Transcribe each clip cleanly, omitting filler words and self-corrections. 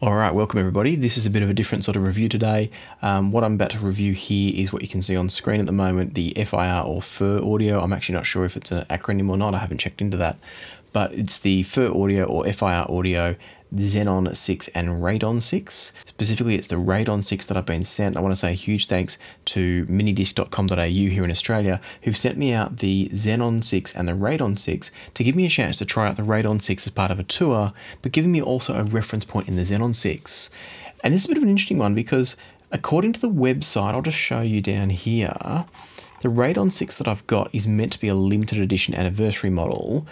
Alright, welcome everybody. This is a bit of a different sort of review today. What I'm about to review here is what you can see on screen at the moment, the FIR or FIR Audio. I'm actually not sure if it's an acronym or not, I haven't checked into that. But it's the FIR Audio or FIR Audio Xenon 6 and Radon 6. Specifically, it's the Radon 6 that I've been sent. I want to say a huge thanks to minidisc.com.au here in Australia, who've sent me out the Xenon 6 and the Radon 6 to give me a chance to try out the Radon 6 as part of a tour, but giving me also a reference point in the Xenon 6. And this is a bit of an interesting one because according to the website, I'll just show you down here, the Radon 6 that I've got is meant to be a limited edition anniversary model,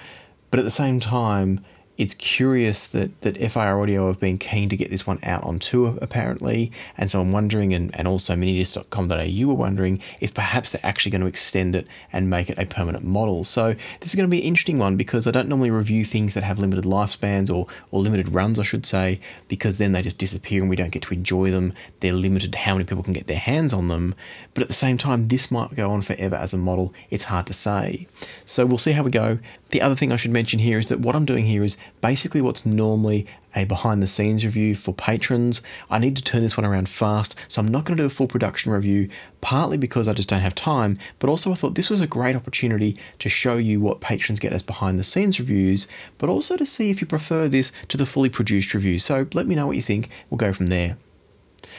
but at the same time, it's curious that FIR Audio have been keen to get this one out on tour, apparently, and so I'm wondering, and also minidisc.com.au were wondering, if perhaps they're actually going to extend it and make it a permanent model. So this is going to be an interesting one because I don't normally review things that have limited lifespans or limited runs, I should say, because then they just disappear and we don't get to enjoy them. They're limited to how many people can get their hands on them, but at the same time, this might go on forever as a model. It's hard to say. So we'll see how we go. The other thing I should mention here is that what I'm doing here is basically what's normally a behind the scenes review for patrons. I need to turn this one around fast, so I'm not going to do a full production review, partly because I just don't have time, but also I thought this was a great opportunity to show you what patrons get as behind the scenes reviews, but also to see if you prefer this to the fully produced review. So let me know what you think. We'll go from there.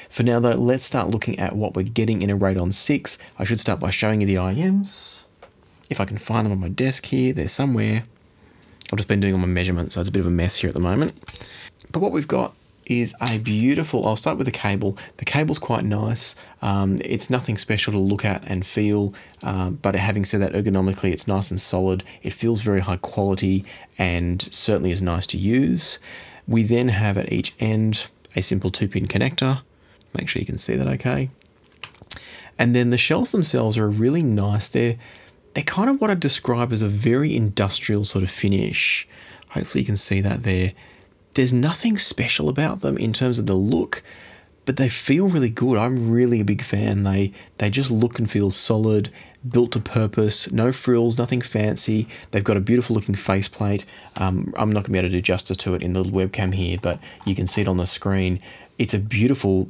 For now though, let's start looking at what we're getting in a Radon 6. I should start by showing you the IEMs. If I can find them on my desk here, they're somewhere. I've just been doing all my measurements, so it's a bit of a mess here at the moment. But what we've got is a beautiful, I'll start with the cable. The cable's quite nice. It's nothing special to look at and feel, but having said that, ergonomically, it's nice and solid. It feels very high quality and certainly is nice to use. We then have at each end a simple 2-pin connector. Make sure you can see that okay. And then the shells themselves are really nice. They're kind of what I'd describe as a very industrial sort of finish. Hopefully you can see that there. There's nothing special about them in terms of the look, but they feel really good. I'm really a big fan. They just look and feel solid, built to purpose, no frills, nothing fancy. They've got a beautiful looking faceplate. I'm not going to be able to do justice to it in the webcam here, but you can see it on the screen. It's a beautiful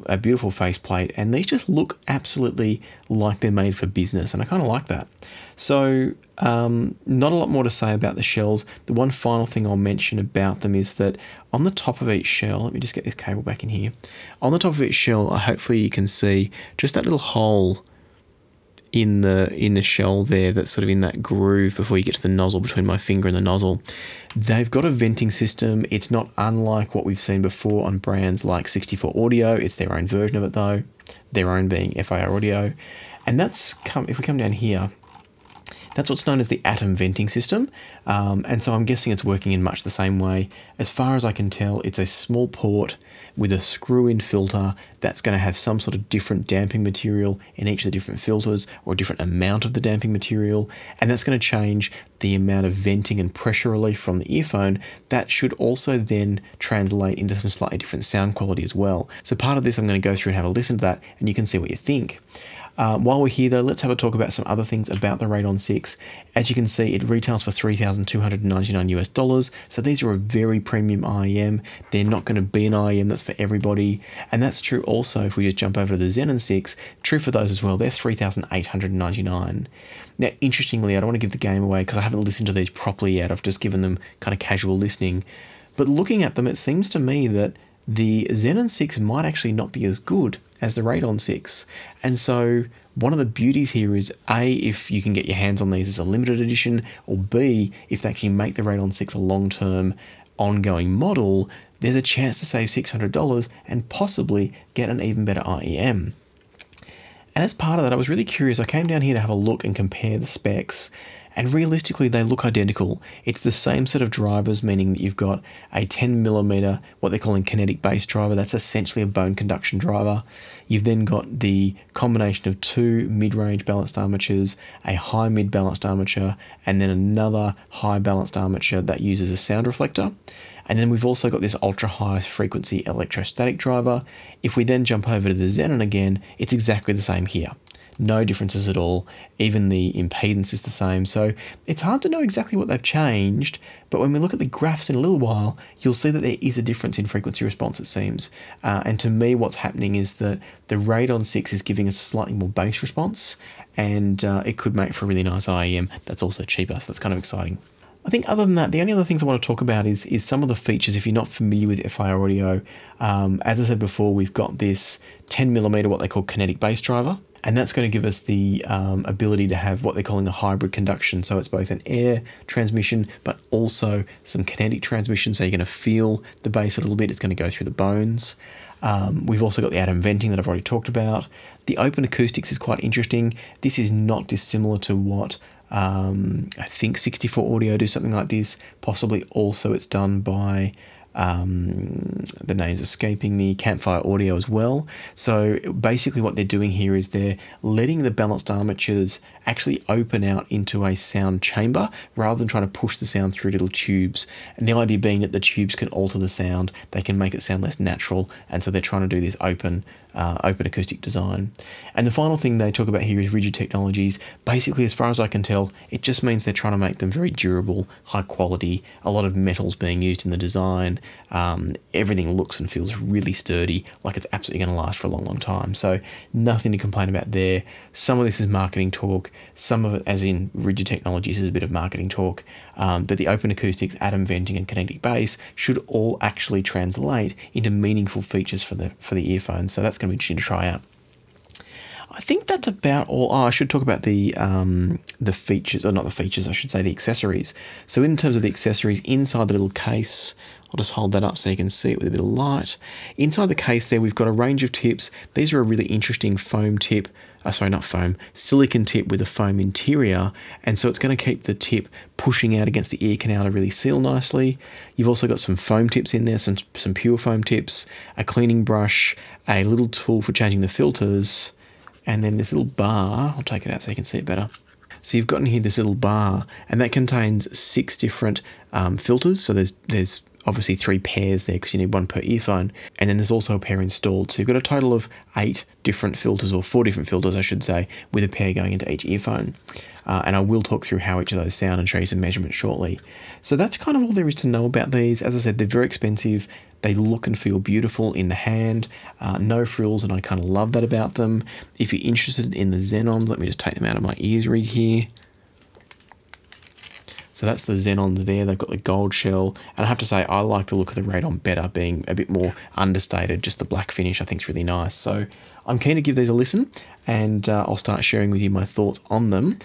faceplate, and these just look absolutely like they're made for business, and I kind of like that. So not a lot more to say about the shells. The one final thing I'll mention about them is that on the top of each shell, let me just get this cable back in here. On the top of each shell, hopefully you can see just that little hole in the shell there that's sort of in that groove before you get to the nozzle, between my finger and the nozzle. They've got a venting system. It's not unlike what we've seen before on brands like 64 Audio. It's their own version of it though, their own being FIR Audio. And that's if we come down here, that's what's known as the atom venting system, and so I'm guessing it's working in much the same way. As far as I can tell, it's a small port with a screw-in filter that's going to have some sort of different damping material in each of the different filters, or a different amount of the damping material, and that's going to change the amount of venting and pressure relief from the earphone. That should also then translate into some slightly different sound quality as well. So part of this I'm going to go through and have a listen to that, and you can see what you think. While we're here though, let's have a talk about some other things about the Radon 6. As you can see, it retails for $3,299 US, so these are a very premium IEM. They're not going to be an IEM that's for everybody, and that's true also if we just jump over to the Xenon 6, true for those as well. They're $3,899. Now, interestingly, I don't want to give the game away because I haven't listened to these properly yet. I've just given them kind of casual listening, but looking at them, it seems to me that the Xenon 6 might actually not be as good as the Radon 6. And so one of the beauties here is A, if you can get your hands on these as a limited edition, or B, if they actually make the Radon 6 a long-term ongoing model, there's a chance to save $600 and possibly get an even better IEM. And as part of that, I was really curious. I came down here to have a look and compare the specs, and realistically they look identical. It's the same set of drivers, meaning that you've got a 10mm, what they're calling kinetic bass driver. That's essentially a bone conduction driver. You've then got the combination of 2 mid-range balanced armatures, a high mid balanced armature, and then another high balanced armature that uses a sound reflector. And then we've also got this ultra high frequency electrostatic driver. If we then jump over to the Xenon again, it's exactly the same here. no differences at all. Even the impedance is the same. So it's hard to know exactly what they've changed, but when we look at the graphs in a little while, you'll see that there is a difference in frequency response, it seems. And to me, what's happening is that the Radon 6 is giving us slightly more bass response, and it could make for a really nice IEM that's also cheaper, so that's kind of exciting. I think other than that, the only other things I want to talk about is some of the features. If you're not familiar with FIR audio, as I said before, we've got this 10mm, what they call kinetic bass driver, and that's going to give us the ability to have what they're calling a hybrid conduction. So it's both an air transmission, but also some kinetic transmission. So you're going to feel the bass a little bit. It's going to go through the bones. We've also got the atom venting that I've already talked about. The open acoustics is quite interesting. This is not dissimilar to what I think 64 Audio do something like this. Possibly also it's done by, the name's escaping me, Campfire Audio as well. So basically what they're doing here is they're letting the balanced armatures actually open out into a sound chamber rather than trying to push the sound through little tubes. And the idea being that the tubes can alter the sound, they can make it sound less natural, and so they're trying to do this open acoustic design. And the final thing they talk about here is rigid technologies. Basically, as far as I can tell, it just means they're trying to make them very durable, high quality, a lot of metals being used in the design. Everything looks and feels really sturdy, like it's absolutely going to last for a long, long time. So nothing to complain about there. Some of this is marketing talk. Some of it, as in rigid technologies, is a bit of marketing talk. But the open acoustics, atom venting, and kinetic bass should all actually translate into meaningful features for the earphones. So that's going to be interesting to try out. I think that's about all. Oh, I should talk about the features, or not the features, I should say the accessories. So in terms of the accessories, inside the little case, I'll just hold that up so you can see it with a bit of light. Inside the case there, we've got a range of tips. These are a really interesting foam tip. Sorry, not foam, silicon tip with a foam interior, and so it's going to keep the tip pushing out against the ear canal to really seal nicely. You've also got some foam tips in there, some pure foam tips, a cleaning brush, a little tool for changing the filters, and then this little bar. I'll take it out so you can see it better. So you've got in here this little bar, and that contains 6 different filters. So there's obviously 3 pairs there because you need 1 per earphone, and then there's also a pair installed. So you've got a total of 8 different filters, or 4 different filters I should say, with a pair going into each earphone. And I will talk through how each of those sound and show you some measurements shortly. So that's kind of all there is to know about these. As I said, they're very expensive. They look and feel beautiful in the hand, no frills, and I kind of love that about them. If you're interested in the Xenons, let me just take them out of my ears rig here. So that's the Xenons there. They've got the gold shell, and I have to say I like the look of the Radon better, being a bit more understated. Just the black finish I think is really nice. So I'm keen to give these a listen, and I'll start sharing with you my thoughts on them.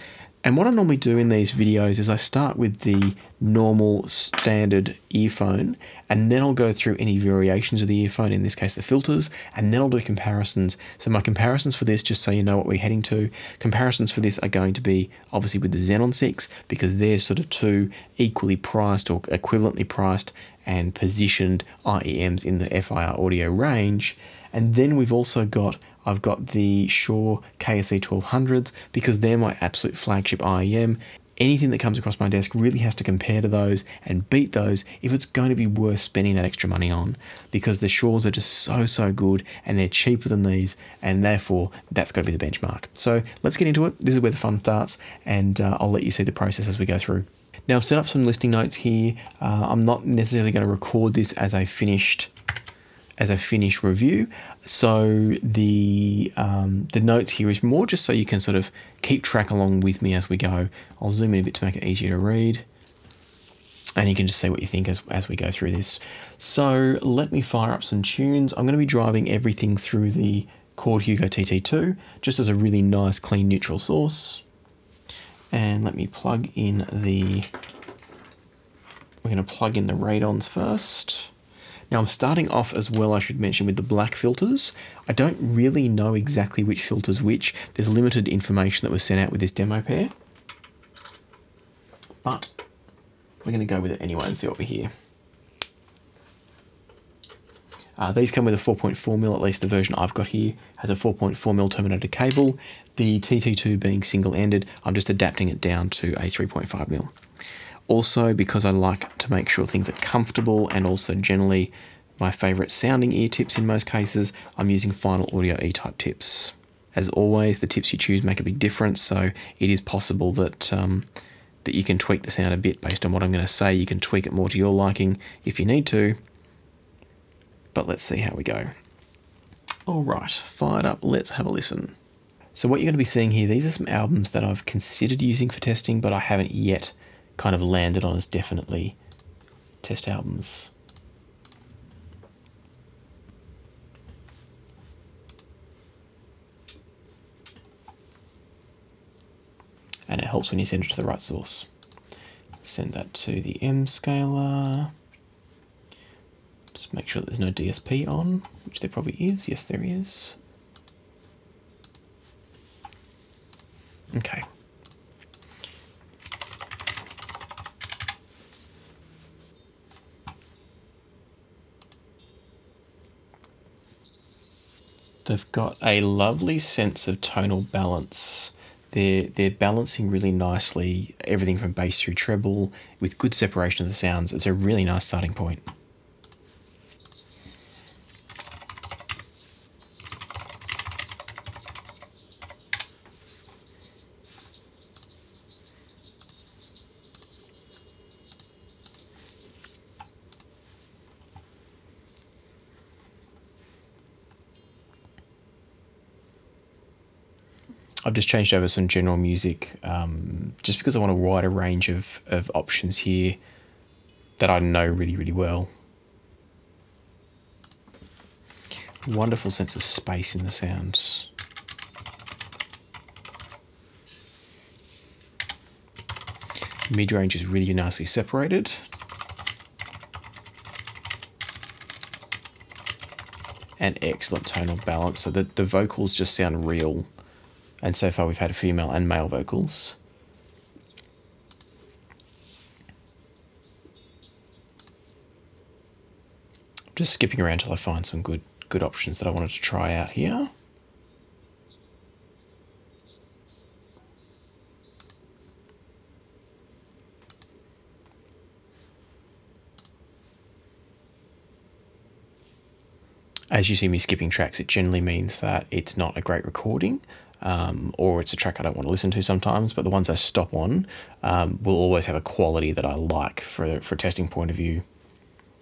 And what I normally do in these videos is I start with the normal standard earphone, and then I'll go through any variations of the earphone, in this case the filters, and then I'll do comparisons. So my comparisons for this, just so you know what we're heading to, comparisons for this are going to be obviously with the Xenon 6, because they're sort of 2 equally priced or equivalently priced and positioned IEMs in the FIR audio range. And then we've also got, I've got the Shure KSE1200s, because they're my absolute flagship IEM. Anything that comes across my desk really has to compare to those and beat those if it's going to be worth spending that extra money on, because the Shures are just so good, and they're cheaper than these, and therefore that's got to be the benchmark. So let's get into it. This is where the fun starts, and I'll let you see the process as we go through. Now I've set up some listening notes here. I'm not necessarily going to record this as a finished review, so the notes here is more just so you can sort of keep track along with me as we go. I'll zoom in a bit to make it easier to read, and you can just see what you think as we go through this. So let me fire up some tunes. I'm going to be driving everything through the Chord Hugo TT2 just as a really nice clean neutral source. And let me plug in we're going to plug in the Radons first. Now I'm starting off as well, I should mention, with the black filters. I don't really know exactly which filter's which. There's limited information that was sent out with this demo pair, but we're going to go with it anyway and see what we hear. These come with a 4.4mm, at least the version I've got here has a 4.4mm terminated cable. The TT2 being single-ended, I'm just adapting it down to a 3.5mm. Also, because I like to make sure things are comfortable, and also generally my favourite sounding ear tips in most cases, I'm using Final Audio E-type tips. As always, the tips you choose make a big difference, so it is possible that that you can tweak the sound a bit based on what I'm going to say. You can tweak it more to your liking if you need to, but let's see how we go. All right, fired up, let's have a listen. So what you're going to be seeing here, these are some albums that I've considered using for testing, but I haven't yet kind of landed on as definitely test albums. And it helps when you send it to the right source. Send that to the M scaler. Just make sure that there's no DSP on, which there probably is. Yes, there is. Okay. They've got a lovely sense of tonal balance. They're balancing really nicely, everything from bass through treble, with good separation of the sounds. It's a really nice starting point. I've just changed over some general music just because I want a wider range of options here that I know really, really well. Wonderful sense of space in the sounds. Mid-range is really nicely separated. And excellent tonal balance, so that the vocals just sound real. And so far we've had female and male vocals. Just skipping around till I find some good options that I wanted to try out here. As you see me skipping tracks, it generally means that it's not a great recording. Or it's a track I don't want to listen to sometimes, but the ones I stop on will always have a quality that I like for a testing point of view,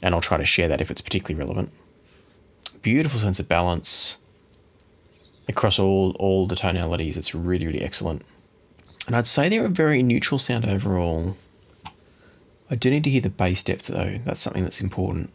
and I'll try to share that if it's particularly relevant. Beautiful sense of balance across all the tonalities. It's really, really excellent. And I'd say they're a very neutral sound overall. I do need to hear the bass depth though. That's something that's important.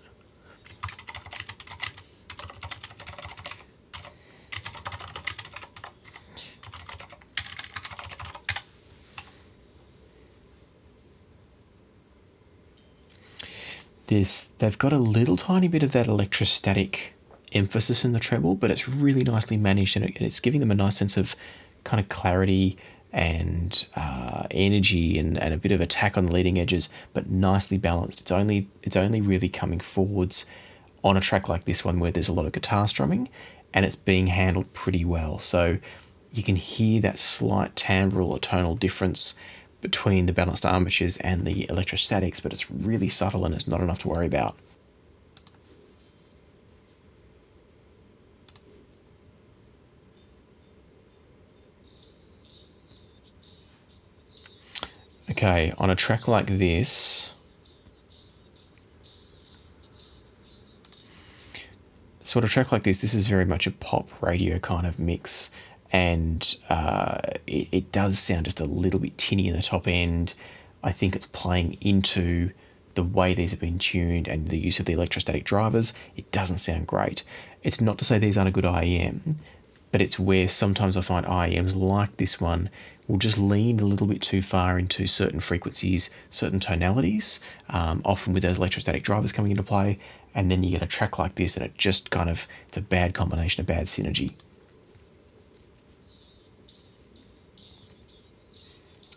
They've got a little tiny bit of that electrostatic emphasis in the treble, but it's really nicely managed, and it's giving them a nice sense of kind of clarity and energy and a bit of attack on the leading edges, but nicely balanced. It's only really coming forwards on a track like this one where there's a lot of guitar strumming, and it's being handled pretty well. So you can hear that slight timbral or tonal difference between the balanced armatures and the electrostatics, but it's really subtle and it's not enough to worry about. Okay, on a track like this, this is very much a pop radio kind of mix. And it does sound just a little bit tinny in the top end. I think it's playing into the way these have been tuned and the use of the electrostatic drivers. It doesn't sound great. It's not to say these aren't a good IEM, but it's where sometimes I find IEMs like this one will just lean a little bit too far into certain frequencies, certain tonalities, often with those electrostatic drivers coming into play, and then you get a track like this and it just kind of, it's a bad combination, a bad synergy.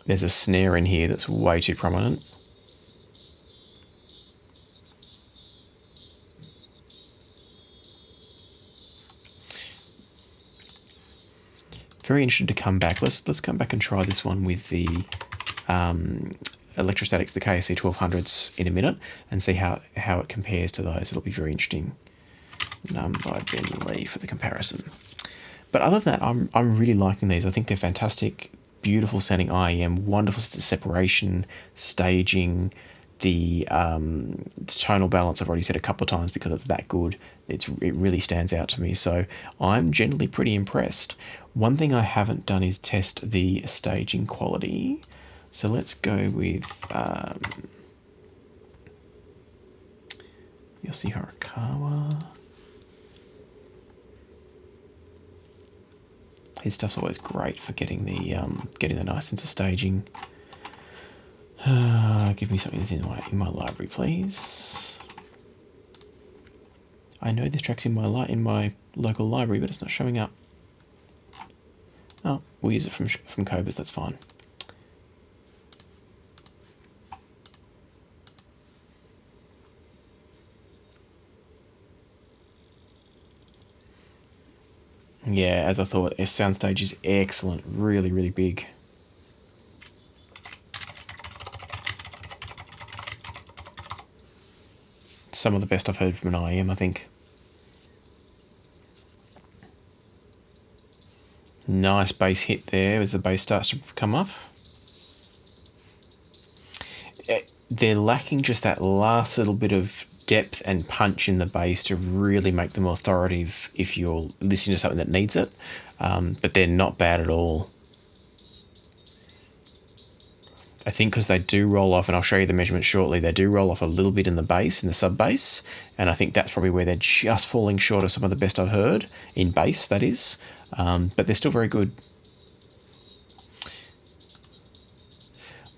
There's a snare in here that's way too prominent. Very interested to come back. Let's come back and try this one with the electrostatics, the KSE1200s in a minute, and see how it compares to those. It'll be very interesting. None by Ben Lee for the comparison. But other than that, I'm really liking these. I think they're fantastic, beautiful sounding IEM, wonderful separation, staging, the tonal balance. I've already said a couple of times because it's that good. It really stands out to me. So I'm generally pretty impressed. One thing I haven't done is test the staging quality. So let's go with Yoshi Horikawa. His stuff's always great for getting the nice sense of staging. Give me something that's in my library, please. I know this track's in my local library, but it's not showing up. Oh, we'll use it from Cobas. That's fine. Yeah, as I thought, soundstage is excellent. Really, really big. Some of the best I've heard from an IEM, I think. Nice bass hit there as the bass starts to come up. They're lacking just that last little bit of depth and punch in the bass to really make them authoritative if you're listening to something that needs it. But they're not bad at all. I think because they do roll off, and I'll show you the measurements shortly, they do roll off a little bit in the bass, in the sub bass, and I think that's probably where they're just falling short of some of the best I've heard, in bass, that is. But they're still very good. I'm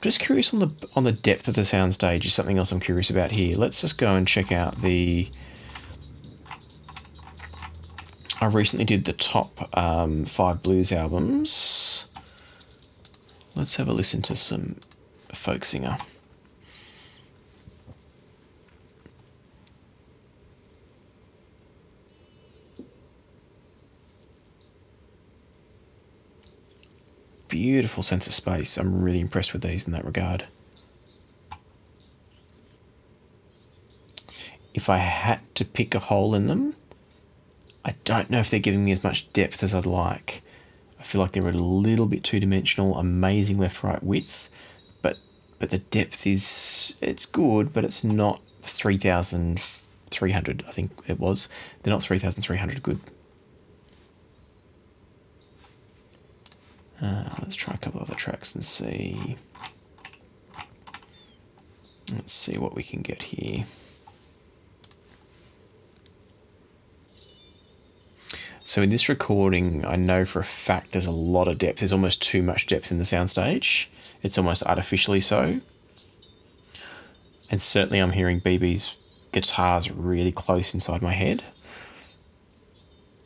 just curious on the depth of the soundstage is something else I'm curious about here. Let's just go and check out I recently did the top 5 blues albums. Let's have a listen to some folk singer. Beautiful sense of space. I'm really impressed with these in that regard. If I had to pick a hole in them, I don't know if they're giving me as much depth as I'd like. I feel like they're a little bit two-dimensional, amazing left-right width, but the depth it's good, but it's not 3,300, I think it was. They're not 3,300 good. Let's try a couple of other tracks and see. Let's see what we can get here. So in this recording, I know for a fact there's a lot of depth. There's almost too much depth in the soundstage. It's almost artificially so. And certainly I'm hearing BB's guitars really close inside my head.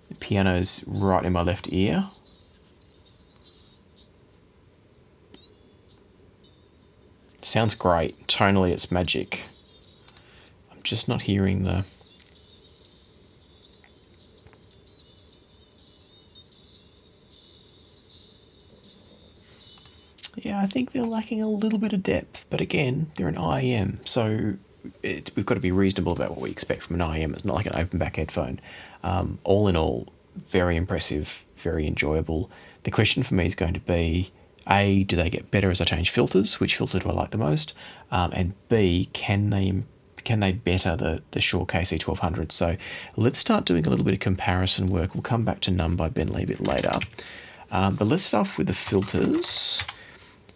The piano's right in my left ear. Sounds great. Tonally, it's magic. I'm just not hearing the... Yeah, I think they're lacking a little bit of depth, but again, they're an IEM, so we've got to be reasonable about what we expect from an IEM. It's not like an open back headphone. All in all, very impressive, very enjoyable. The question for me is going to be, A, do they get better as I change filters? Which filter do I like the most? And B, can they better the Shure KSE1200? So let's start doing a little bit of comparison work. We'll come back to Numb by Bentley a bit later. But let's start off with the filters.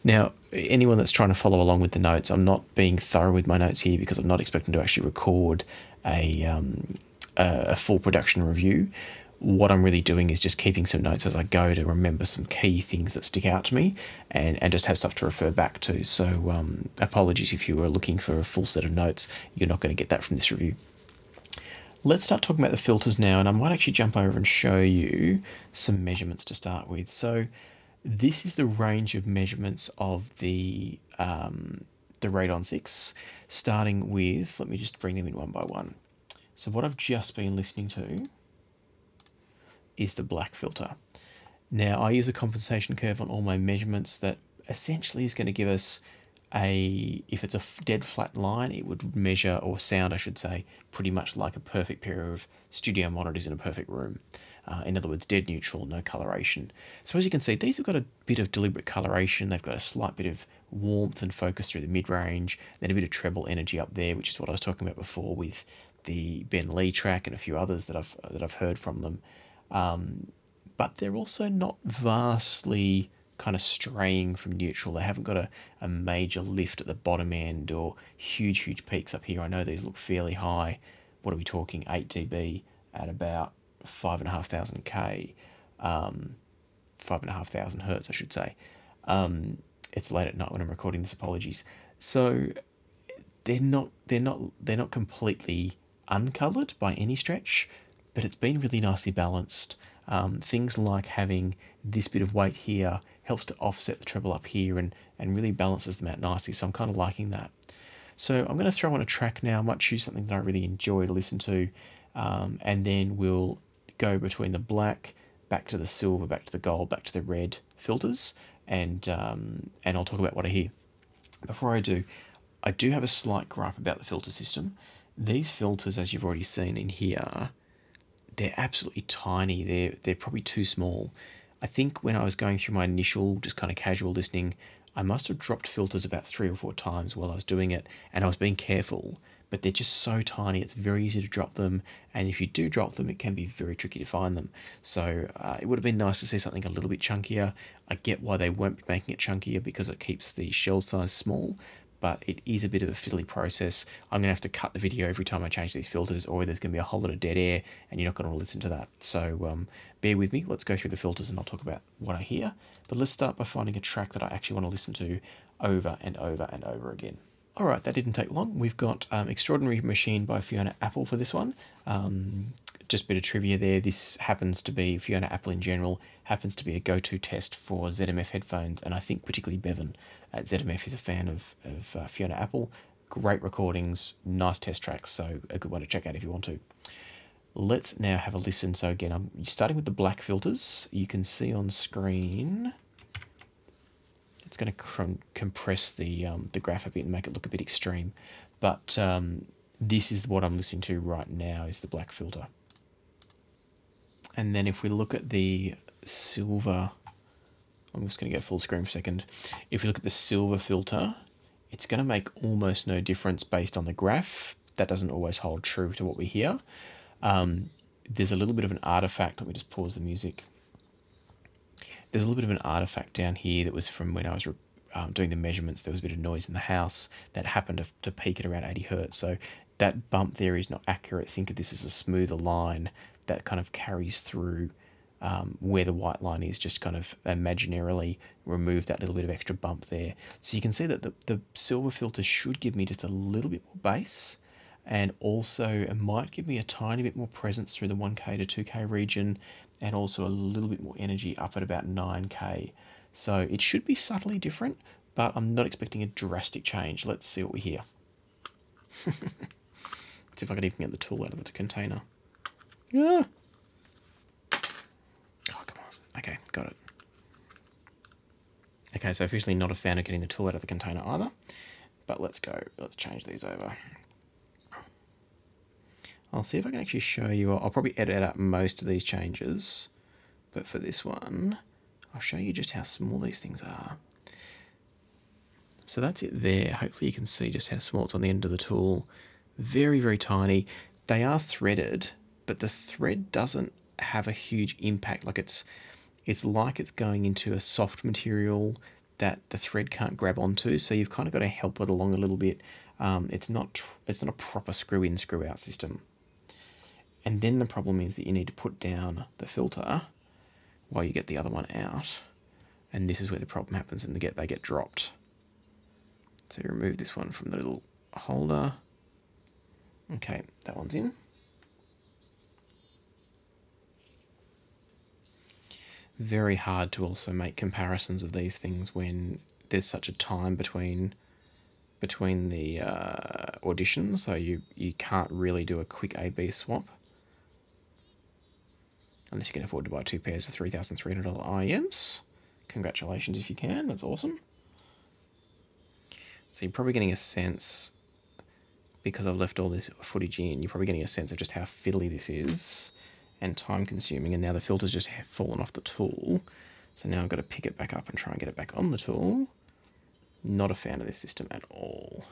Now, anyone that's trying to follow along with the notes, I'm not being thorough with my notes here because I'm not expecting to actually record a full production review. What I'm really doing is just keeping some notes as I go to remember some key things that stick out to me and just have stuff to refer back to. So apologies if you were looking for a full set of notes. You're not going to get that from this review. Let's start talking about the filters now, and I might actually jump over and show you some measurements to start with. So this is the range of measurements of the Radon 6, starting with, let me just bring them in one by one. So what I've just been listening to is the black filter. Now I use a compensation curve on all my measurements that essentially is going to give us if it's a dead flat line, it would measure, or sound I should say, pretty much like a perfect pair of studio monitors in a perfect room. In other words, dead neutral, no coloration. So as you can see, these have got a bit of deliberate coloration. They've got a slight bit of warmth and focus through the mid-range, then a bit of treble energy up there, which is what I was talking about before with the Ben Lee track and a few others that I've heard from them. But they're also not vastly kind of straying from neutral. They haven't got a major lift at the bottom end or huge peaks up here. I know these look fairly high. What are we talking? 8 dB at about 5,500 K, 5,500 hertz, I should say. It's late at night when I'm recording this. Apologies. So they're not completely uncolored by any stretch, but it's been really nicely balanced. Things like having this bit of weight here helps to offset the treble up here and really balances them out nicely. So I'm kind of liking that. So I'm going to throw on a track now. I might choose something that I really enjoy to listen to, and then we'll go between the black, back to the silver, back to the gold, back to the red filters, and I'll talk about what I hear. Before I do have a slight gripe about the filter system. These filters, as you've already seen in here, they're absolutely tiny. They're probably too small. I think when I was going through my initial just kind of casual listening, I must have dropped filters about 3 or 4 times while I was doing it, and I was being careful, but they're just so tiny. It's very easy to drop them, and if you do drop them, it can be very tricky to find them. So it would have been nice to see something a little bit chunkier. I get why they won't be making it chunkier because it keeps the shell size small, but it is a bit of a fiddly process. I'm going to have to cut the video every time I change these filters, or there's going to be a whole lot of dead air, and you're not going to listen to that. So bear with me. Let's go through the filters, and I'll talk about what I hear. But let's start by finding a track that I actually want to listen to over and over and over again. All right, that didn't take long. We've got Extraordinary Machine by Fiona Apple for this one. Just a bit of trivia there. This happens to be, Fiona Apple in general, happens to be a go-to test for ZMF headphones, and I think particularly Bevan at ZMF is a fan of Fiona Apple. Great recordings, nice test tracks, so a good one to check out if you want to. Let's now have a listen. So again, I'm starting with the black filters. You can see on screen, it's going to compress the graph a bit and make it look a bit extreme, but this is what I'm listening to right now, is the black filter. And then if we look at the silver, I'm just going to go full screen for a second. If we look at the silver filter, it's going to make almost no difference based on the graph. That doesn't always hold true to what we hear. There's a little bit of an artifact. Let me just pause the music. There's a little bit of an artifact down here that was from when I was doing the measurements. There was a bit of noise in the house that happened to peak at around 80 hertz. So that bump there is not accurate. Think of this as a smoother line that kind of carries through where the white line is, just kind of imaginarily remove that little bit of extra bump there. So you can see that the silver filter should give me just a little bit more bass, and also it might give me a tiny bit more presence through the 1K to 2K region, and also a little bit more energy up at about 9K. So it should be subtly different, but I'm not expecting a drastic change. Let's see what we hear. Let's see if I can even get the tool out of the container. Yeah. Oh, come on. Okay, got it. Okay, so officially not a fan of getting the tool out of the container either, but let's go. Let's change these over. I'll see if I can actually show you. I'll probably edit out most of these changes, but for this one, I'll show you just how small these things are. So that's it there. Hopefully you can see just how small it's on the end of the tool. Very, very tiny. They are threaded, but the thread doesn't have a huge impact. Like it's like it's going into a soft material that the thread can't grab onto. So you've kind of got to help it along a little bit. It's not a proper screw in, screw out system. And then the problem is that you need to put down the filter while you get the other one out. And this is where the problem happens, and they get dropped. So you remove this one from the little holder. Okay, that one's in. Very hard to also make comparisons of these things when there's such a time between the auditions, so you can't really do a quick A/B swap. Unless you can afford to buy 2 pairs for $3,300 IEMs. Congratulations if you can, that's awesome. So you're probably getting a sense, because I've left all this footage in, you're probably getting a sense of just how fiddly this is and time consuming, and now the filter's just fallen off the tool. So now I've got to pick it back up and try and get it back on the tool. Not a fan of this system at all.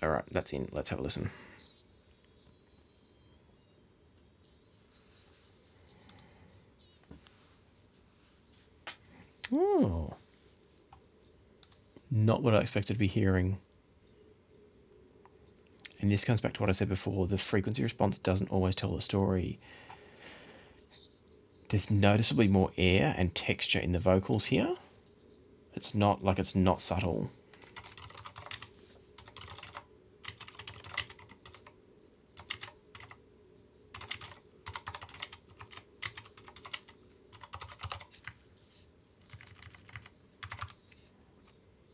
All right, that's in. Let's have a listen. Oh, not what I expected to be hearing. And this comes back to what I said before, the frequency response doesn't always tell the story. There's noticeably more air and texture in the vocals here. It's not like it's not subtle.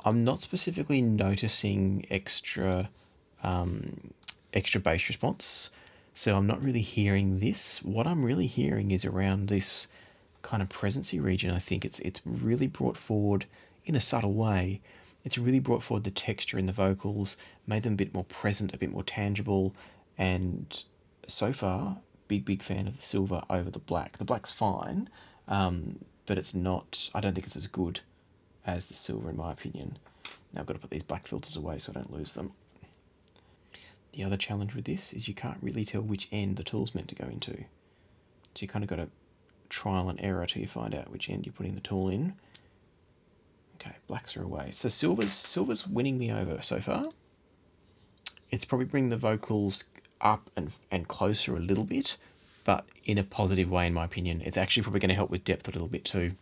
I'm not specifically noticing extra bass response, so I'm not really hearing this. What I'm really hearing is around this kind of presency region. I think it's really brought forward in a subtle way. It's really brought forward the texture in the vocals, made them a bit more present, a bit more tangible, and so far, big fan of the silver over the black. The black's fine, but it's not, I don't think it's as good as the silver in my opinion. Now I've got to put these black filters away so I don't lose them. The other challenge with this is you can't really tell which end the tool's meant to go into. So you kind of got to trial and error till you find out which end you're putting the tool in. Okay, blacks are away. So silver's winning me over so far. It's probably bringing the vocals up and closer a little bit, but in a positive way in my opinion. It's actually probably going to help with depth a little bit too.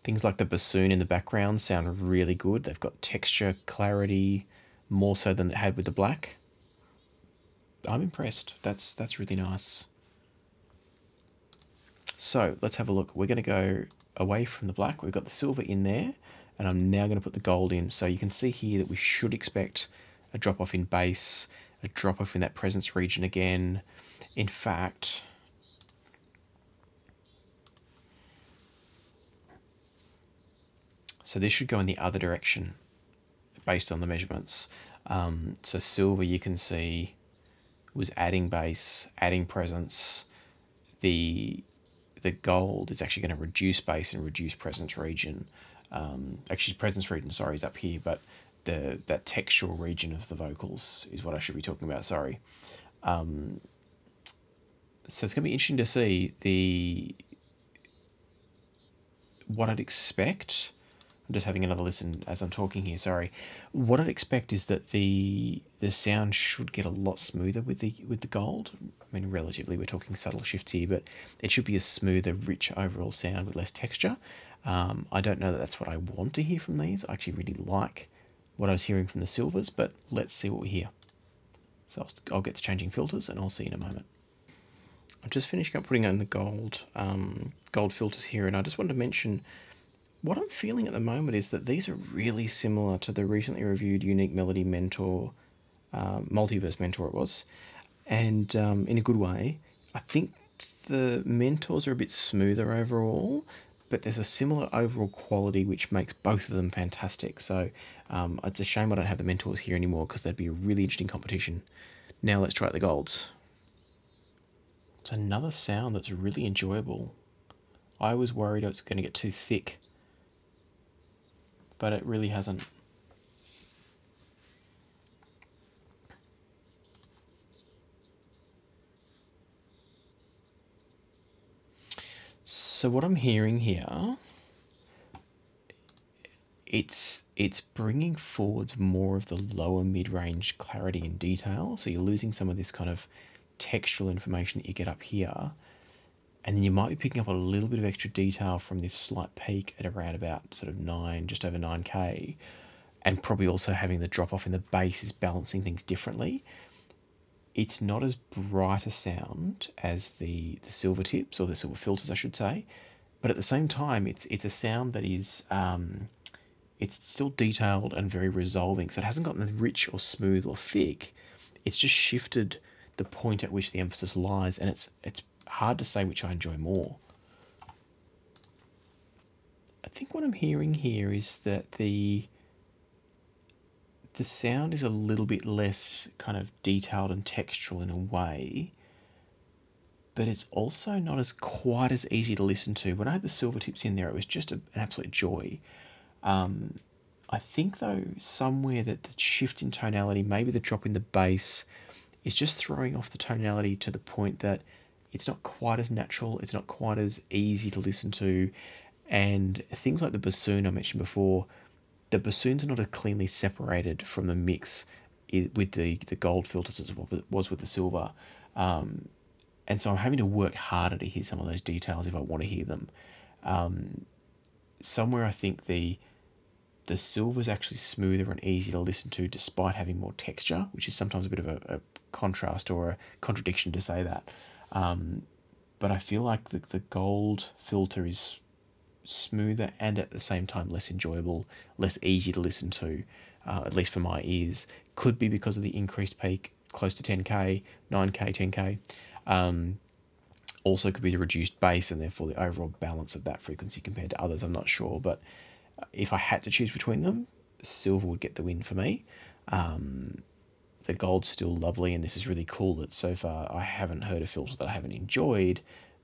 Things like the bassoon in the background sound really good. They've got texture, clarity, more so than it had with the black. I'm impressed. That's really nice. So let's have a look. We're going to go away from the black. We've got the silver in there, and I'm now going to put the gold in. So you can see here that we should expect a drop off in bass, a drop off in that presence region again. In fact, so this should go in the other direction based on the measurements. So silver, you can see, was adding bass, adding presence. The gold is actually going to reduce bass and reduce presence region. Actually, presence region, sorry, is up here, but that textual region of the vocals is what I should be talking about, sorry. So it's going to be interesting to see what I'd expect. I'm just having another listen as I'm talking here, sorry. What I'd expect is that the sound should get a lot smoother with the gold. I mean, relatively, we're talking subtle shifts here, but it should be a smoother, rich overall sound with less texture. I don't know that that's what I want to hear from these. I actually really like what I was hearing from the silvers, but let's see what we hear. So I'll get to changing filters and I'll see you in a moment. I'm just finishing up putting on the gold filters here, and I just wanted to mention what I'm feeling at the moment is that these are really similar to the recently reviewed Unique Melody Mentor, Multiverse Mentor it was, and in a good way. I think the Mentors are a bit smoother overall, but there's a similar overall quality which makes both of them fantastic. So it's a shame I don't have the Mentors here anymore because that'd be a really interesting competition. Now let's try out the golds. It's another sound that's really enjoyable. I was worried it was going to get too thick, but it really hasn't. So what I'm hearing here, it's bringing forwards more of the lower mid-range clarity and detail. So you're losing some of this kind of textual information that you get up here. And then you might be picking up a little bit of extra detail from this slight peak at around about sort of just over 9K, and probably also having the drop off in the bass is balancing things differently. It's not as bright a sound as the silver tips, or the silver filters I should say, but at the same time it's a sound that is it's still detailed and very resolving. So it hasn't gotten rich or smooth or thick. It's just shifted the point at which the emphasis lies, and it's hard to say which I enjoy more. I think what I'm hearing here is that the the sound is a little bit less kind of detailed and textural in a way, but it's also not as quite as easy to listen to. When I had the silver tips in there, it was just an absolute joy. I think though somewhere that the shift in tonality, maybe the drop in the bass, is just throwing off the tonality to the point that it's not quite as natural, it's not quite as easy to listen to, and things like the bassoon I mentioned before, the bassoons are not as cleanly separated from the mix with the gold filters as it was with the silver. And so I'm having to work harder to hear some of those details if I want to hear them. Somewhere I think the silver is actually smoother and easier to listen to despite having more texture, which is sometimes a bit of a contrast or a contradiction to say that. But I feel like the gold filter is smoother and at the same time less enjoyable, less easy to listen to, at least for my ears. Could be because of the increased peak, close to 10K, 9K, 10K. Also could be the reduced bass and therefore the overall balance of that frequency compared to others. I'm not sure, but if I had to choose between them, silver would get the win for me. The gold's still lovely, and this is really cool that so far I haven't heard a filter that I haven't enjoyed,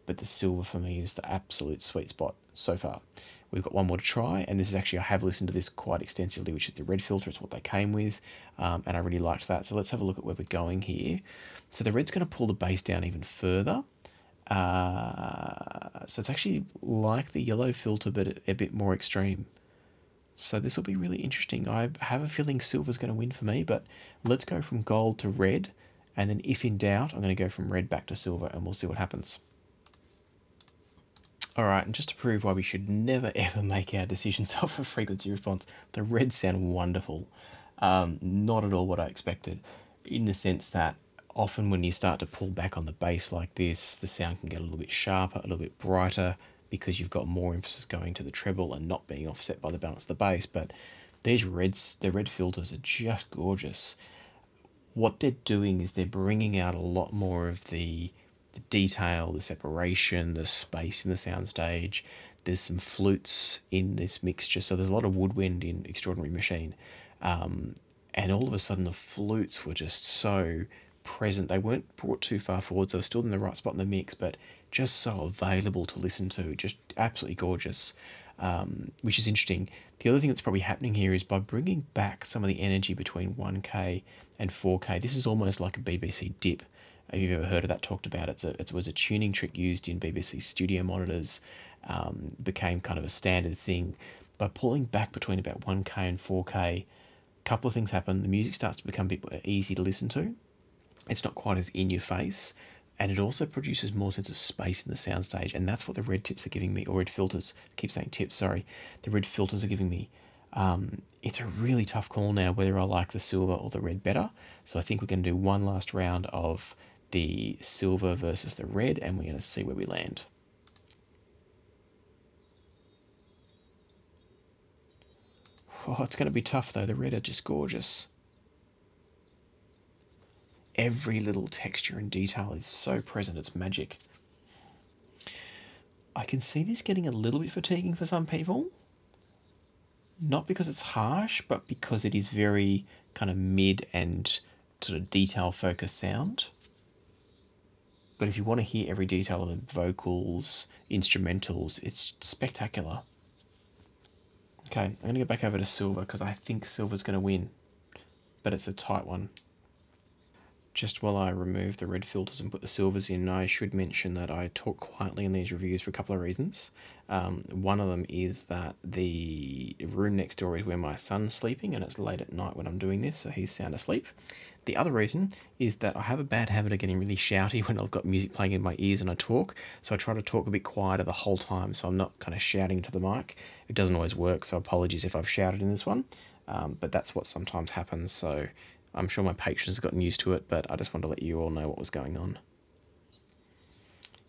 but the silver for me is the absolute sweet spot so far. We've got one more to try, and this is actually, I have listened to this quite extensively, which is the red filter. It's what they came with, and I really liked that. So let's have a look at where we're going here. So the red's going to pull the bass down even further. So it's actually like the yellow filter, but a bit more extreme. So this will be really interesting. I have a feeling silver's going to win for me, but let's go from gold to red, and then if in doubt, I'm going to go from red back to silver, and we'll see what happens. All right, and just to prove why we should never ever make our decisions off of frequency response, the reds sound wonderful. Not at all what I expected, in the sense that often when you start to pull back on the bass like this, the sound can get a little bit sharper, a little bit brighter, because you've got more emphasis going to the treble and not being offset by the balance of the bass. But these reds, the red filters are just gorgeous. What they're doing is they're bringing out a lot more of the detail, the separation, the space in the soundstage. There's some flutes in this mixture, so there's a lot of woodwind in Extraordinary Machine. And all of a sudden the flutes were just so present. They weren't brought too far forward, so they were still in the right spot in the mix, but just so available to listen to, just absolutely gorgeous, which is interesting. The other thing that's probably happening here is by bringing back some of the energy between 1K and 4K, this is almost like a BBC dip. If you've ever heard of that talked about, it was a tuning trick used in BBC studio monitors, became kind of a standard thing. By pulling back between about 1K and 4K, a couple of things happen. The music starts to become a bit easy to listen to. It's not quite as in your face, and it also produces more sense of space in the soundstage, and that's what the red tips are giving me, or red filters. I keep saying tips, sorry. The red filters are giving me. It's a really tough call now whether I like the silver or the red better. So I think we're going to do one last round of the silver versus the red, and we're going to see where we land. Oh, it's going to be tough though. The red are just gorgeous. Every little texture and detail is so present, it's magic. I can see this getting a little bit fatiguing for some people. Not because it's harsh, but because it is very kind of mid and sort of detail focused sound. But if you want to hear every detail of the vocals, instrumentals, it's spectacular. Okay, I'm going to go back over to silver because I think silver's going to win, but it's a tight one. Just while I remove the red filters and put the silvers in, I should mention that I talk quietly in these reviews for a couple of reasons. One of them is that the room next door is where my son's sleeping, and it's late at night when I'm doing this, so he's sound asleep. The other reason is that I have a bad habit of getting really shouty when I've got music playing in my ears and I talk, so I try to talk a bit quieter the whole time, so I'm not kind of shouting to the mic. It doesn't always work, so apologies if I've shouted in this one, but that's what sometimes happens, so I'm sure my patrons have gotten used to it, but I just wanted to let you all know what was going on.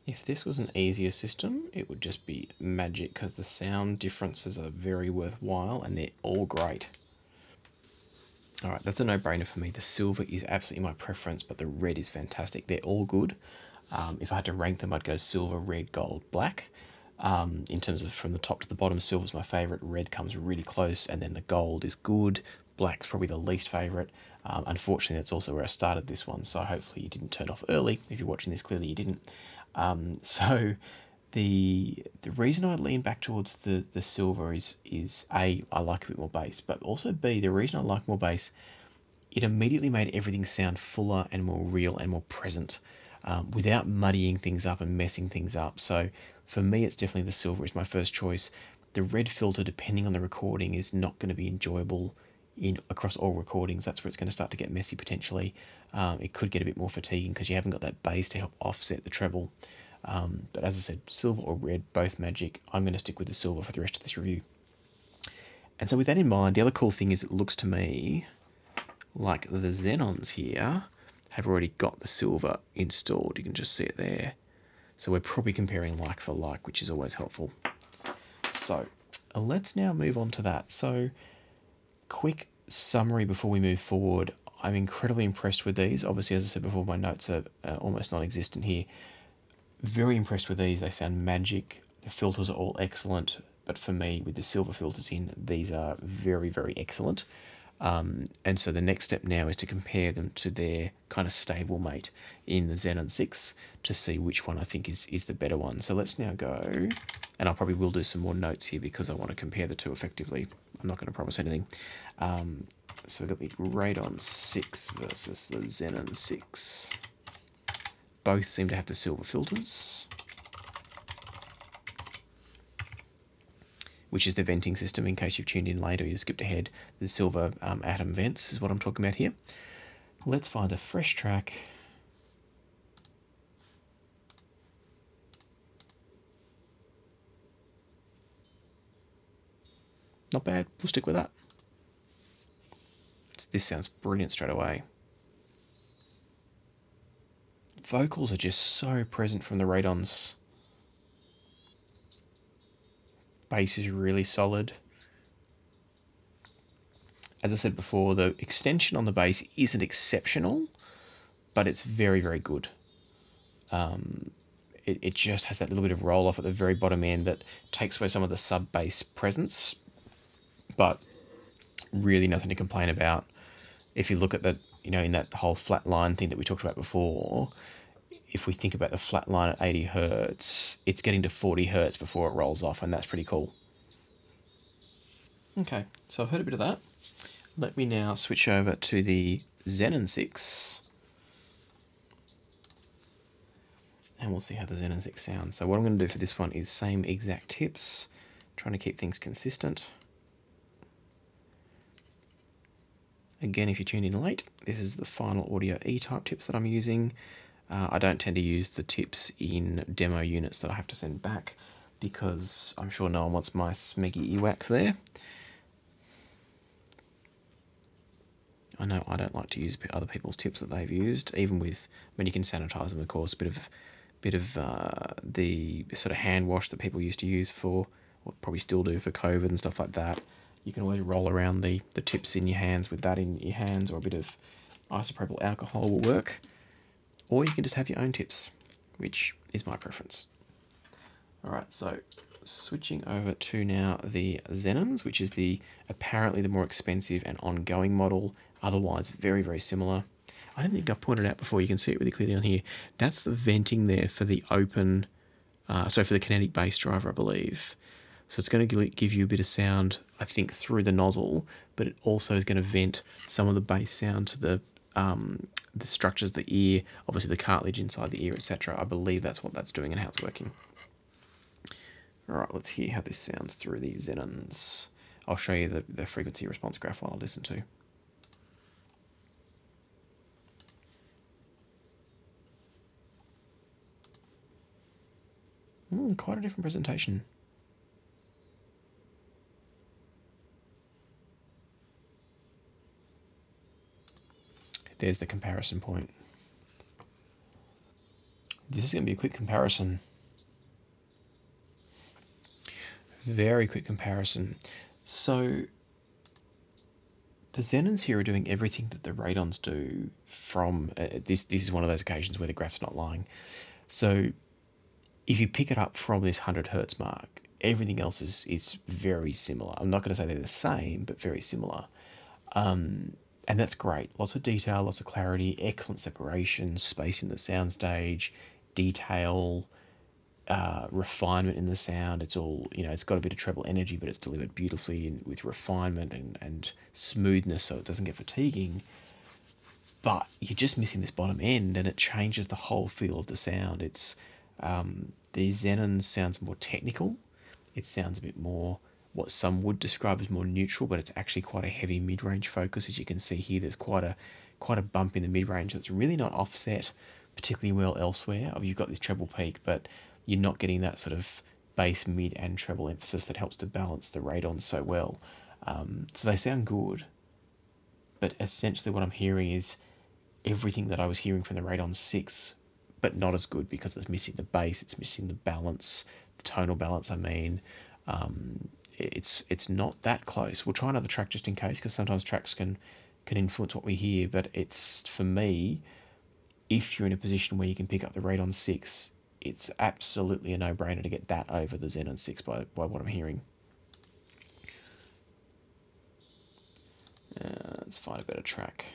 If this was an easier system, it would just be magic because the sound differences are very worthwhile and they're all great. Alright, that's a no-brainer for me. The silver is absolutely my preference, but the red is fantastic. They're all good. If I had to rank them, I'd go silver, red, gold, black. In terms of from the top to the bottom, silver's my favourite, red comes really close, and then the gold is good, black's probably the least favourite. Unfortunately, that's also where I started this one, so hopefully you didn't turn off early. If you're watching this, clearly you didn't. So the reason I lean back towards the silver is A, I like a bit more bass, but also B, the reason I like more bass, it immediately made everything sound fuller and more real and more present, without muddying things up and messing things up. So for me, it's definitely the silver is my first choice. The red filter, depending on the recording, is not going to be enjoyable across all recordings. That's where it's going to start to get messy potentially. It could get a bit more fatiguing because you haven't got that bass to help offset the treble. But as I said, silver or red, both magic. I'm going to stick with the silver for the rest of this review. And so with that in mind, the other cool thing is it looks to me like the Xenons here have already got the silver installed. You can just see it there. So we're probably comparing like for like, which is always helpful. So let's now move on to that. So quick summary before we move forward. I'm incredibly impressed with these. Obviously, as I said before, my notes are almost non-existent here. Very impressed with these. They sound magic. The filters are all excellent. But for me, with the silver filters in, these are very, very excellent. And so the next step now is to compare them to their kind of stable mate in the Xenon 6 to see which one I think is the better one. So let's now go, and I probably will do some more notes here because I want to compare the two effectively. I'm not going to promise anything. So we've got the Radon 6 versus the Xenon 6. Both seem to have the silver filters, which is the venting system in case you've tuned in late or you skipped ahead. The silver atom vents is what I'm talking about here. Let's find a fresh track. Not bad, we'll stick with that. This sounds brilliant straight away. Vocals are just so present from the Radons. Bass is really solid. As I said before, the extension on the bass isn't exceptional, but it's very, very good. It just has that little bit of roll off at the very bottom end that takes away some of the sub bass presence, but really nothing to complain about. If you look at the, in that whole flat line thing that we talked about before, if we think about the flat line at 80 Hertz, it's getting to 40 Hertz before it rolls off, and that's pretty cool. Okay, so I've heard a bit of that. Let me now switch over to the Xenon 6. And we'll see how the Xenon 6 sounds. So what I'm going to do for this one is same exact tips, trying to keep things consistent. Again, if you tuned in late, this is the final audio E-type tips that I'm using. I don't tend to use the tips in demo units that I have to send back because I'm sure no one wants my smeggy earwax there. I know I don't like to use other people's tips that they've used, even with, when you can sanitize them, of course, a bit of the sort of hand wash that people used to use for, or probably still do for COVID and stuff like that. You can always roll around the tips in your hands with that in your hands, or a bit of isopropyl alcohol will work. Or you can just have your own tips, which is my preference. Alright, so switching over to now the Xenons, which is apparently the more expensive and ongoing model, otherwise very, very similar. I don't think I pointed out before, you can see it really clearly on here. That's the venting there for the open, for the kinetic bass driver, I believe. So it's going to give you a bit of sound, I think, through the nozzle, but it also is going to vent some of the bass sound to the structures of the ear, obviously the cartilage inside the ear, etc. I believe that's what that's doing and how it's working. Alright, let's hear how this sounds through the Xenons. I'll show you the frequency response graph while I listen to. Quite a different presentation. There's the comparison point. This is going to be a quick comparison. Very quick comparison. So the Xenons here are doing everything that the Radons do from, this is one of those occasions where the graph's not lying. So if you pick it up from this 100 Hertz mark, everything else is very similar. I'm not going to say they're the same, but very similar. And that's great. Lots of detail, lots of clarity, excellent separation, space in the soundstage, detail, refinement in the sound. It's all, it's got a bit of treble energy, but it's delivered beautifully and with refinement and smoothness, so it doesn't get fatiguing. But you're just missing this bottom end, and it changes the whole feel of the sound. It's the Xenon sounds more technical. It sounds a bit more what some would describe as more neutral, but it's actually quite a heavy mid-range focus. As you can see here, there's quite a bump in the mid-range that's really not offset particularly well elsewhere. You've got this treble peak, but you're not getting that sort of bass, mid, and treble emphasis that helps to balance the radon so well. So they sound good, but essentially what I'm hearing is everything that I was hearing from the Radon 6, but not as good because it's missing the bass, it's missing the balance, the tonal balance, I mean. It's not that close. We'll try another track just in case, because sometimes tracks can influence what we hear, but it's, for me, if you're in a position where you can pick up the Radon 6, it's absolutely a no-brainer to get that over the Xenon 6 by what I'm hearing. Let's find a better track.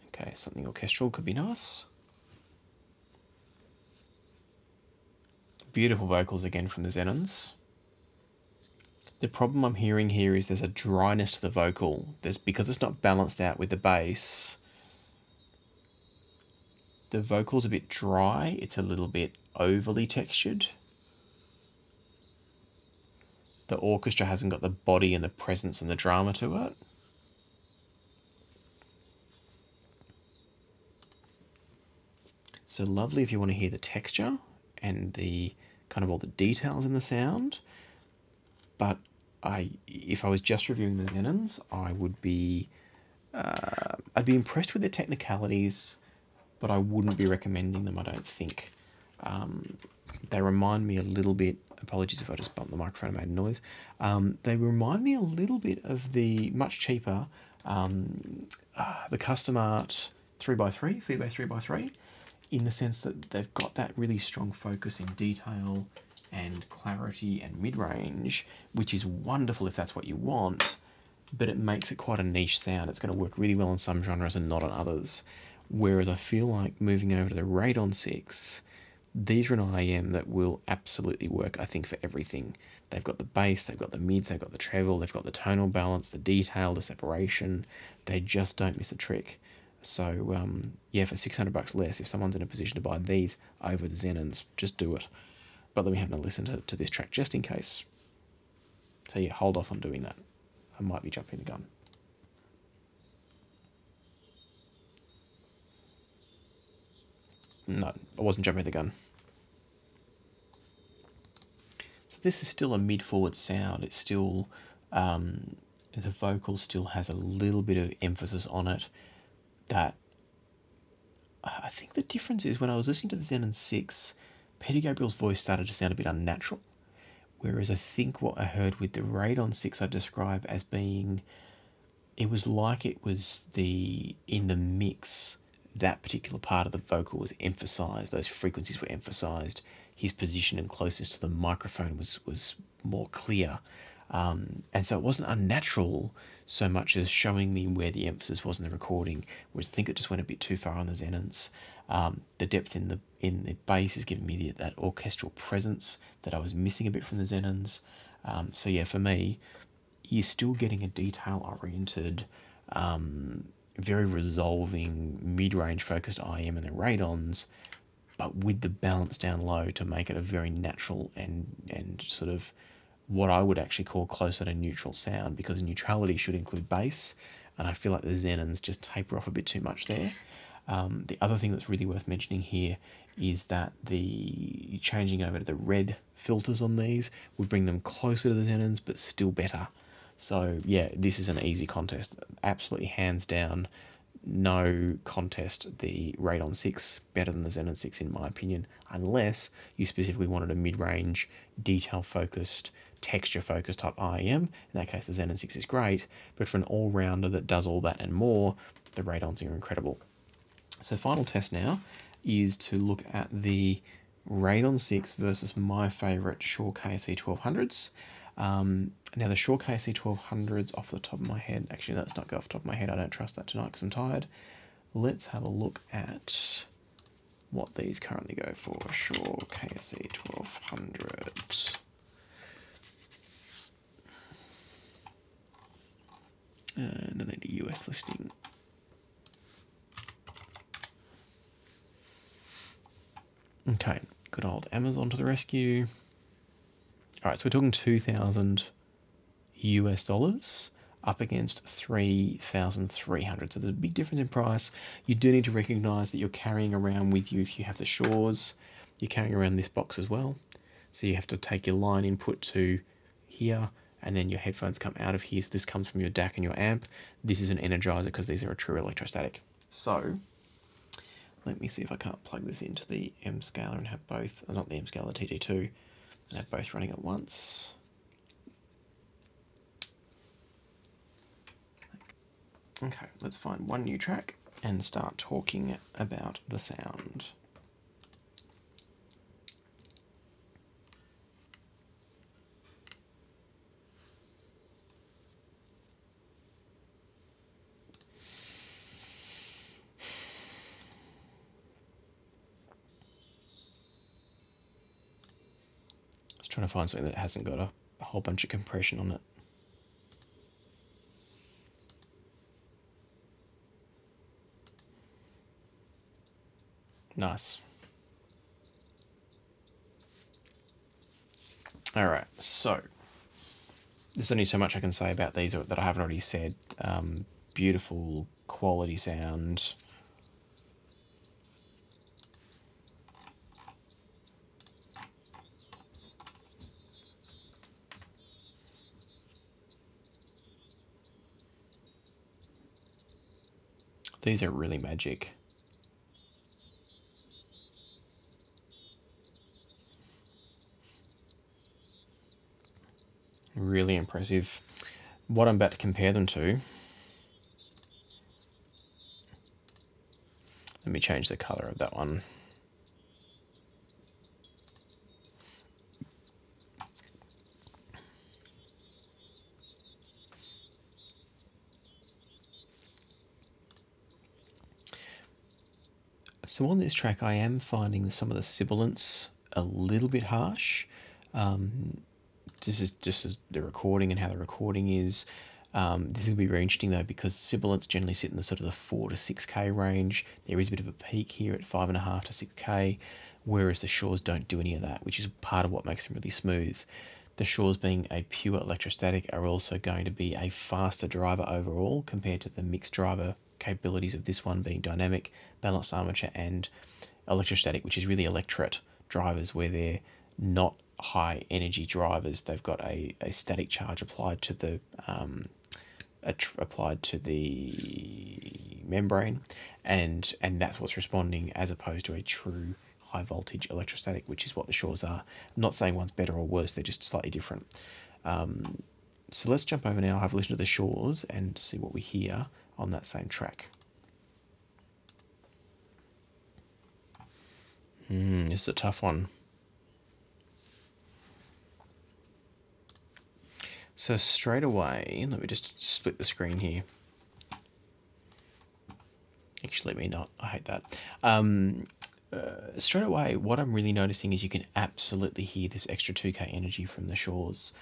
Okay, something orchestral could be nice. Beautiful vocals again from the Xenons. The problem I'm hearing here is there's a dryness to the vocal. Because it's not balanced out with the bass, the vocal's a bit dry. It's a little bit overly textured. The orchestra hasn't got the body and the presence and the drama to it. So lovely if you want to hear the texture and the kind of all the details in the sound. But if I was just reviewing the Xenons, I'd be impressed with the technicalities, but I wouldn't be recommending them, I don't think. They remind me a little bit, apologies if I just bumped the microphone and made a noise. They remind me a little bit of the much cheaper, the Custom Art 3x3, FIR 3x3, in the sense that they've got that really strong focus in detail and clarity and mid-range, which is wonderful if that's what you want, but it makes it quite a niche sound. It's going to work really well in some genres and not on others. Whereas I feel like moving over to the Radon 6, these are an IEM that will absolutely work, I think, for everything. They've got the bass, they've got the mids, they've got the treble, they've got the tonal balance, the detail, the separation. They just don't miss a trick. So, yeah, for $600 less, if someone's in a position to buy these over the Xenons, just do it. But let me have a listen to this track just in case. So yeah, hold off on doing that. I might be jumping the gun. No, I wasn't jumping the gun. So this is still a mid-forward sound. It's still, the vocal still has a little bit of emphasis on it. That I think the difference is when I was listening to the Xenon 6, Peter Gabriel's voice started to sound a bit unnatural, whereas I think what I heard with the Radon 6 I describe as being, it was like it was in the mix, that particular part of the vocal was emphasised, those frequencies were emphasised, his position and closeness to the microphone was more clear. And so it wasn't unnatural so much as showing me where the emphasis was in the recording, whereas I think it just went a bit too far on the Xenons. The depth in the bass is giving me that orchestral presence that I was missing a bit from the Xenons. So yeah, for me, you're still getting a detail-oriented, very resolving, mid-range focused IEM in the Radons, but with the balance down low to make it a very natural and sort of what I would actually call closer to neutral sound, because neutrality should include bass, and I feel like the Xenons just taper off a bit too much there. The other thing that's really worth mentioning here is that the changing over to the red filters on these would bring them closer to the Xenons, but still better. So yeah, this is an easy contest. Absolutely hands down, no contest, the Radon 6 better than the Xenon 6 in my opinion, unless you specifically wanted a mid-range, detail-focused, texture-focused type IEM. In that case, the Xenon 6 is great, but for an all-rounder that does all that and more, the Radons are incredible. So final test now is to look at the Radon 6 versus my favourite Shure KSE1200s. Now the Shure KSE1200s off the top of my head, actually let's not go off the top of my head, I don't trust that tonight because I'm tired. Let's have a look at what these currently go for. Shure KSE1200. And I need a US listing. Okay, good old Amazon to the rescue. All right, so we're talking 2,000 US dollars up against 3,300. So there's a big difference in price. You do need to recognize that you're carrying around with you, if you have the Shures, you're carrying around this box as well. So you have to take your line input to here, and then your headphones come out of here. So this comes from your DAC and your amp. This is an energizer because these are a true electrostatic. So let me see if I can't plug this into the M scaler and have both, not the M scaler, the TT2, and have both running at once. Okay, let's find one new track and start talking about the sound. Trying to find something that hasn't got a whole bunch of compression on it. Nice. All right, so there's only so much I can say about these that I haven't already said. Beautiful quality sound. These are really magic. Really impressive. What I'm about to compare them to, let me change the color of that one. So on this track, I am finding some of the sibilants a little bit harsh. This is just as the recording and how the recording is. This will be very interesting though, because sibilants generally sit in the sort of the 4 to 6K range. There is a bit of a peak here at 5.5 to 6K, whereas the Shures don't do any of that, which is part of what makes them really smooth. The Shures, being a pure electrostatic, are also going to be a faster driver overall compared to the mixed driver capabilities of this one being dynamic, balanced armature, and electrostatic, which is really electret drivers, where they're not high energy drivers. They've got a static charge applied to the membrane, and that's what's responding, as opposed to a true high voltage electrostatic, which is what the Shures are. I'm not saying one's better or worse, they're just slightly different. So let's jump over now, have a listen to the Shures and see what we hear on that same track. This is a tough one. So straight away, let me just split the screen here. Actually, let me not, I hate that. Straight away, what I'm really noticing is you can absolutely hear this extra 2K energy from the Shures.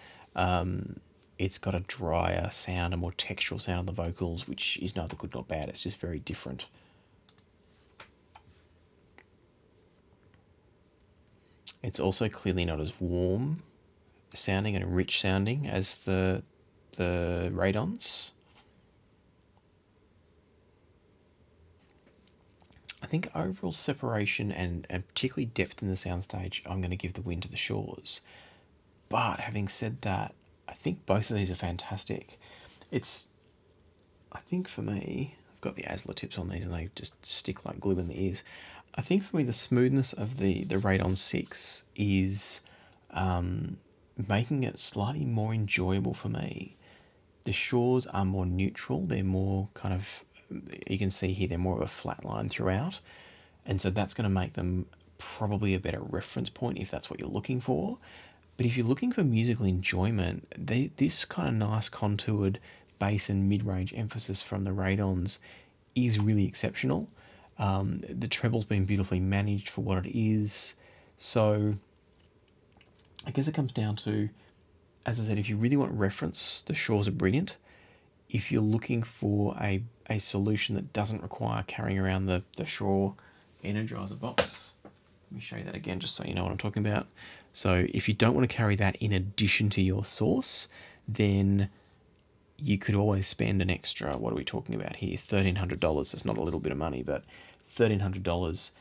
It's got a drier sound, a more textural sound on the vocals, which is neither good nor bad. It's just very different. It's also clearly not as warm sounding and rich sounding as the Radons. I think overall separation and particularly depth in the soundstage, I'm going to give the win to the Shures. But having said that, I think both of these are fantastic. I think for me, I've got the Asla tips on these and they just stick like glue in the ears. I think for me the smoothness of the Radon 6 is making it slightly more enjoyable for me. The Shures are more neutral, they're more kind of, you can see here, they're more of a flat line throughout, and so that's going to make them probably a better reference point if that's what you're looking for. But if you're looking for musical enjoyment, this kind of nice contoured bass and mid-range emphasis from the Radons is really exceptional. The treble's been beautifully managed for what it is. So I guess it comes down to, as I said, if you really want reference, the Shures are brilliant. If you're looking for a solution that doesn't require carrying around the Shure Energizer box, let me show you that again just so you know what I'm talking about. So if you don't want to carry that in addition to your source, then you could always spend an extra, what are we talking about here, $1,300. It's not a little bit of money, but $1,300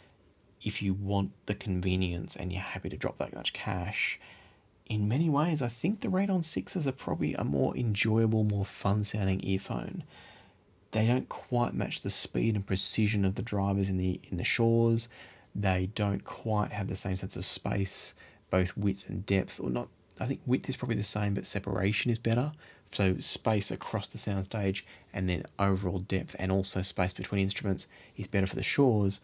if you want the convenience and you're happy to drop that much cash. In many ways, I think the Radon 6s are probably a more enjoyable, more fun-sounding earphone. They don't quite match the speed and precision of the drivers in the Shures. They don't quite have the same sense of space, both width and depth, or not. I think width is probably the same, but separation is better. So space across the soundstage and then overall depth and also space between instruments is better for the Shures.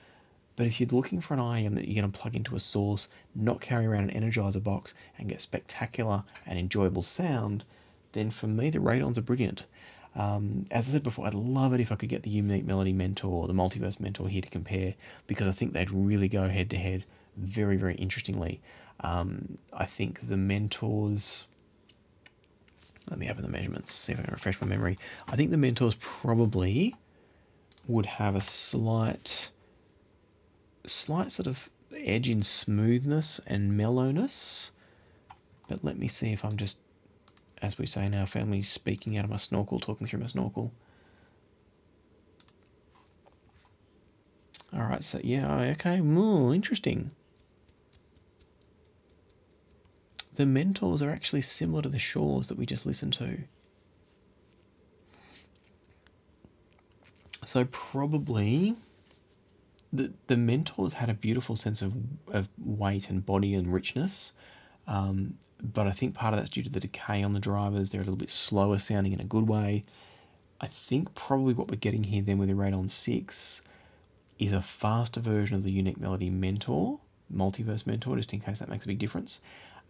But if you're looking for an IEM that you're going to plug into a source, not carry around an Energizer box and get spectacular and enjoyable sound, then for me the Radons are brilliant. As I said before, I'd love it if I could get the Unique Melody Mentor or the Multiverse Mentor here to compare, because I think they'd really go head to head very, very interestingly. I think the Mentors, let me open the measurements, see if I can refresh my memory. I think the Mentors probably would have a slight sort of edge in smoothness and mellowness. But let me see if I'm just, as we say in our family, speaking out of my snorkel, talking through my snorkel. All right, so yeah, okay, more interesting. The Mentors are actually similar to the Shures that we just listened to. So probably the Mentors had a beautiful sense of weight and body and richness, but I think part of that's due to the decay on the drivers. They're a little bit slower sounding in a good way. I think probably what we're getting here then with the Radon 6 is a faster version of the Unique Melody Mentor, Multiverse Mentor, just in case that makes a big difference.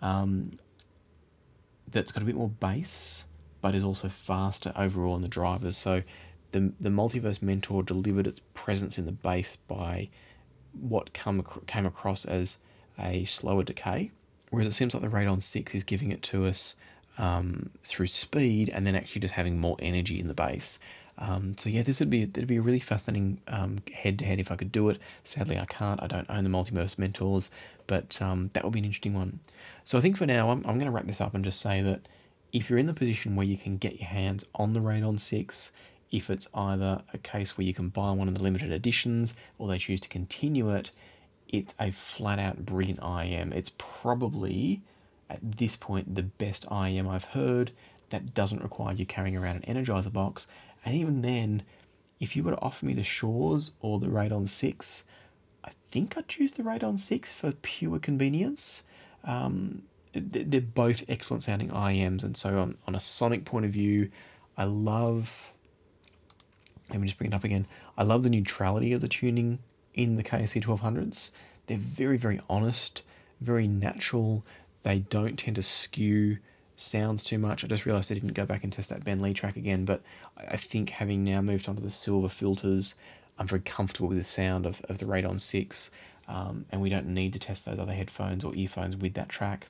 That's got a bit more bass, but is also faster overall in the drivers. So the Multiverse Mentor delivered its presence in the bass by what came across as a slower decay, whereas it seems like the Radon 6 is giving it to us through speed and then actually just having more energy in the bass. So yeah, it'd be a really fascinating head-to-head if I could do it. Sadly, I can't. I don't own the Multiverse Mentors, but that would be an interesting one. So I think for now, I'm going to wrap this up and just say that if you're in the position where you can get your hands on the Radon 6, if it's either a case where you can buy one of the limited editions or they choose to continue it, it's a flat-out brilliant IEM. It's probably, at this point, the best IEM I've heard that doesn't require you carrying around an Energizer box. And even then, if you were to offer me the Shures or the Radon 6, I think I'd choose the Radon 6 for pure convenience. They're both excellent sounding IEMs, and so on a sonic point of view, I love, let me just bring it up again, I love the neutrality of the tuning in the KSE1200s. They're very, very honest, very natural. They don't tend to skew sounds too much. I just realised I didn't go back and test that Ben Lee track again, but I think having now moved on to the silver filters, I'm very comfortable with the sound of the Radon 6, and we don't need to test those other headphones or earphones with that track.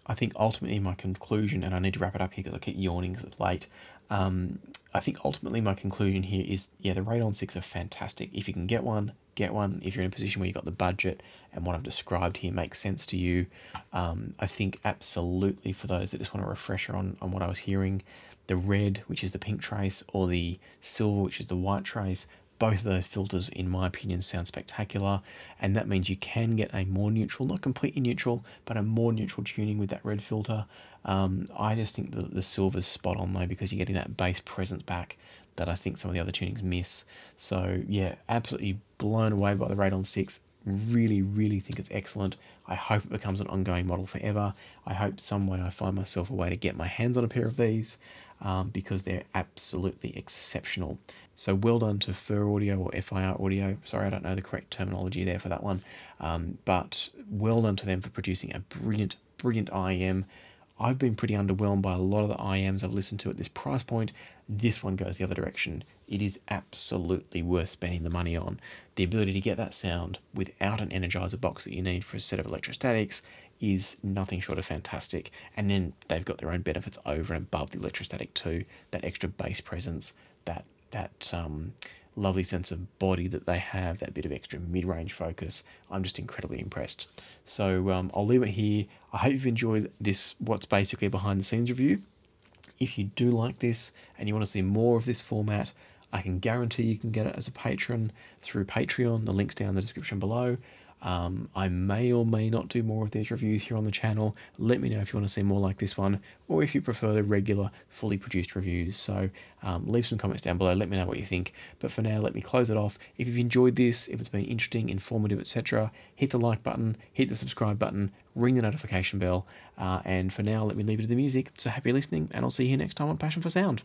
I think ultimately my conclusion, and I need to wrap it up here because I keep yawning because it's late, I think ultimately my conclusion here is, yeah, the Radon 6 are fantastic. If you can get one, get one. If you're in a position where you've got the budget and what I've described here makes sense to you, I think absolutely for those that just want a refresher on what I was hearing, the red, which is the pink trace, or the silver, which is the white trace, both of those filters, in my opinion, sound spectacular, and that means you can get a more neutral, not completely neutral, but a more neutral tuning with that red filter. I just think the silver's spot on though, because you're getting that bass presence back that I think some of the other tunings miss. So yeah, absolutely blown away by the Radon 6. Really, really think it's excellent. I hope it becomes an ongoing model forever. I hope some way I find myself a way to get my hands on a pair of these, because they're absolutely exceptional. So well done to FIR Audio or FIR Audio. Sorry, I don't know the correct terminology there for that one. But well done to them for producing a brilliant brilliant IEM. I've been pretty underwhelmed by a lot of the IEMs I've listened to at this price point. This one goes the other direction. It is absolutely worth spending the money on. The ability to get that sound without an Energizer box that you need for a set of electrostatics is nothing short of fantastic. And then they've got their own benefits over and above the electrostatic too. That extra bass presence, that lovely sense of body that they have, that bit of extra mid-range focus. I'm just incredibly impressed. So I'll leave it here. I hope you've enjoyed this, what's basically a behind the scenes review. If you do like this and you want to see more of this format, I can guarantee you can get it as a patron through Patreon. The link's down in the description below. I may or may not do more of these reviews here on the channel. Let me know if you want to see more like this one, or if you prefer the regular, fully produced reviews. So leave some comments down below, let me know what you think. But for now, let me close it off. If you've enjoyed this, if it's been interesting, informative, etc., hit the like button, hit the subscribe button, ring the notification bell. And for now, let me leave it to the music. So happy listening, and I'll see you next time on Passion for Sound.